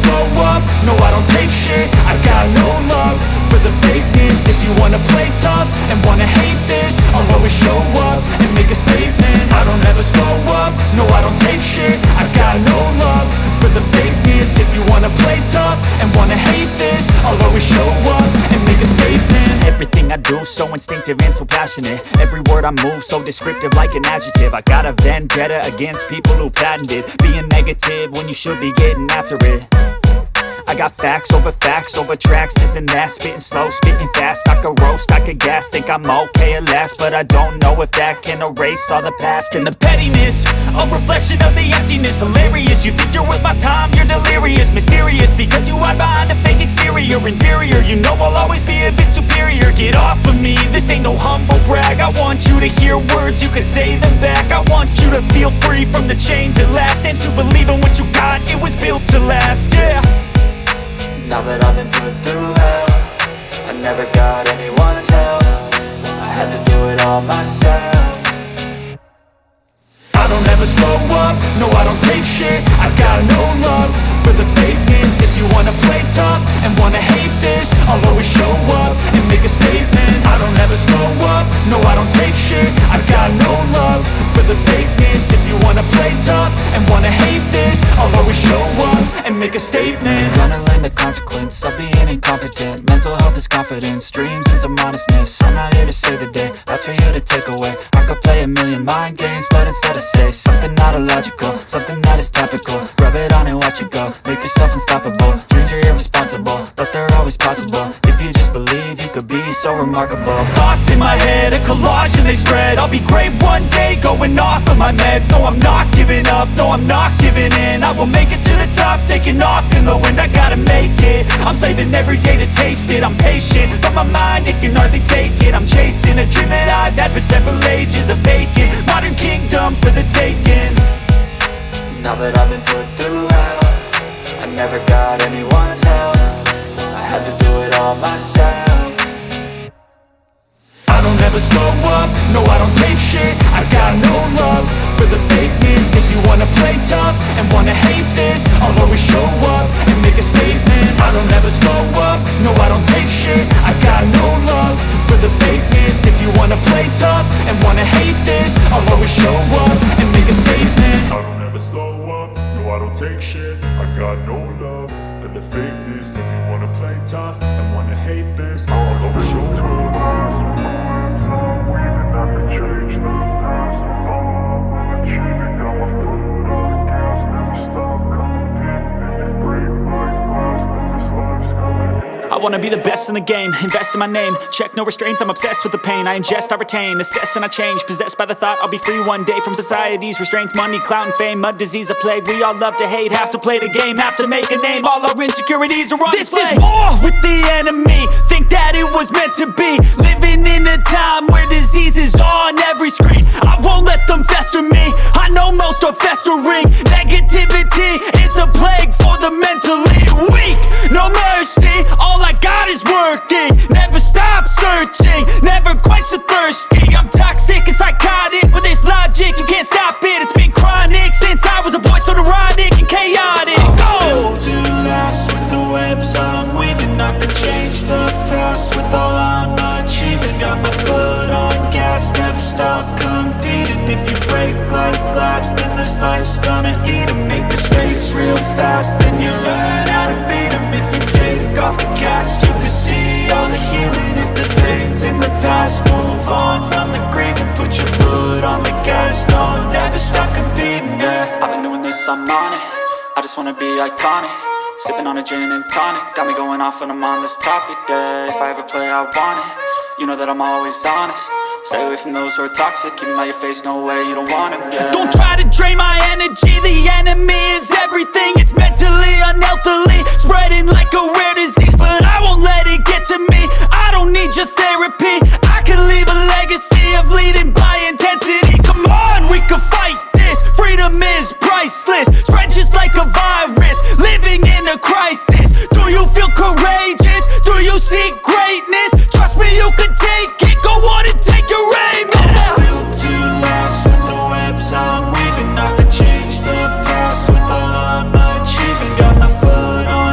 slow up, no I don't take shit. I got no love for the fakeness. If you wanna play tough and wanna hate this, I'll always show up and make a statement. I don't ever slow up, no I don't take shit. I got no love for the fakeness. If you wanna play tough and wanna hate this, I'll always show up and make a statement. Everything I do so instinctive and so passionate. Every word I move so descriptive like an adjective. I got a vendetta against people who patented being negative when you should be getting after it. I got facts over tracks, this and that. Spitting slow, spitting fast. I could roast, I could gas. Think I'm okay at last, but I don't know if that can erase all the past. And the pettiness, a reflection of the emptiness. Hilarious, you think you're worth my time, you're delirious. Mysterious, because you hide behind a fake exterior. Inferior, you know I'll always be a bit superior. Get off of me, this ain't no humble brag. I want you to hear words, you can say them back. I want you to feel free from the chains at last, and to believe in what you got, it was built to last, yeah. Now that I've been put through hell, I never got anyone's help. I had to do it all myself. I don't ever slow up, no I don't take shit. I got no love for the fakeness. If you wanna play tough and wanna hate this, I'll always show up and make a statement. I don't ever slow up, no I don't take shit. I got no love for the fakeness. If you wanna play tough and wanna hate this, I'll always show up and make a statement. Gonna learn the consequence of being incompetent. Mental health is confidence, dreams and some modestness. I'm not here to save the day, that's for you to take away. I could play a million mind games, but instead I say something not illogical, something that is topical. Rub it on and watch it go, make yourself unstoppable. Dreams are irresponsible, but they're always possible. If you just believe, you could be so remarkable. Thoughts in my head, a collage and they spread. I'll be great one day, going off of my meds. No, I'm not giving up, no, I'm not giving in. I will make it to the top, taking off in the wind. I gotta make it, I'm saving every day to taste it. I'm patient, but my mind, it can hardly take it. I'm chasing a dream that I've had for several ages. A vacant, modern kingdom for the taking. Now that I've been put through hell, I never got anyone's help. I had to do it all myself. I don't ever slow up, no I don't take shit. I got no love for the fakeness. If you wanna play tough and wanna hate this, I'll always show up and make a statement. I don't ever slow up, no I don't take shit. I got no love for the fakeness. If you wanna play tough and wanna hate this, I'll always show up and make a statement. I don't ever slow up, no I don't take shit. I got no love for the fakeness. If you wanna play tough and wanna hate this, I'll always show up. I wanna be the best in the game, invest in my name. Check no restraints, I'm obsessed with the pain. I ingest, I retain, assess and I change. Possessed by the thought I'll be free one day from society's restraints. Money, clout and fame, mud, disease, a plague. We all love to hate, have to play the game, have to make a name. All our insecurities are on display. This is war with the enemy, think that it was meant to be. Living in a time where disease is on every screen. I won't let them fester me, I know most are festering. Negativity is a plague for the mentally weak. No mercy, all I got is working. Never stop searching, never quite so thirsty. I'm toxic and psychotic with this logic, you can't stop it. It's been chronic since I was a boy, so neurotic and chaotic. Go to last with the webs I'm weaving. I could change the past with all I'm achieving. Got my foot on gas, never stop competing. If you break like glass, then this life's gonna eat 'em. Make mistakes real fast, then you learn how to beat 'em. If you take off the cast, you can see all the healing. If the pain's in the past, move on from the grave and put your foot on the gas. No, never stop competing, yeah. I've been doing this, I'm on it. I just wanna be iconic. Sipping on a gin and tonic, got me going off when I'm on this topic, yeah. If I ever play, I want it. You know that I'm always honest. Stay away from those who are toxic. Keep 'em out your face, no way, you don't want 'em, yeah. Don't try to drain my energy, the enemy is everything. It's mentally, unhealthily, spreading like a rare disease. But I won't let it get to me, I don't need your therapy. I can leave a legacy of leading by intensity. Come on, we can fight this, freedom is priceless. Spread just like a virus, living in a crisis. Do you feel courageous? Do you seek greatness? Trust me, you can take it, go on and take your aim, yeah. Built to last with the webs I'm weaving. I could change the past with all I'm achieving. Got my foot on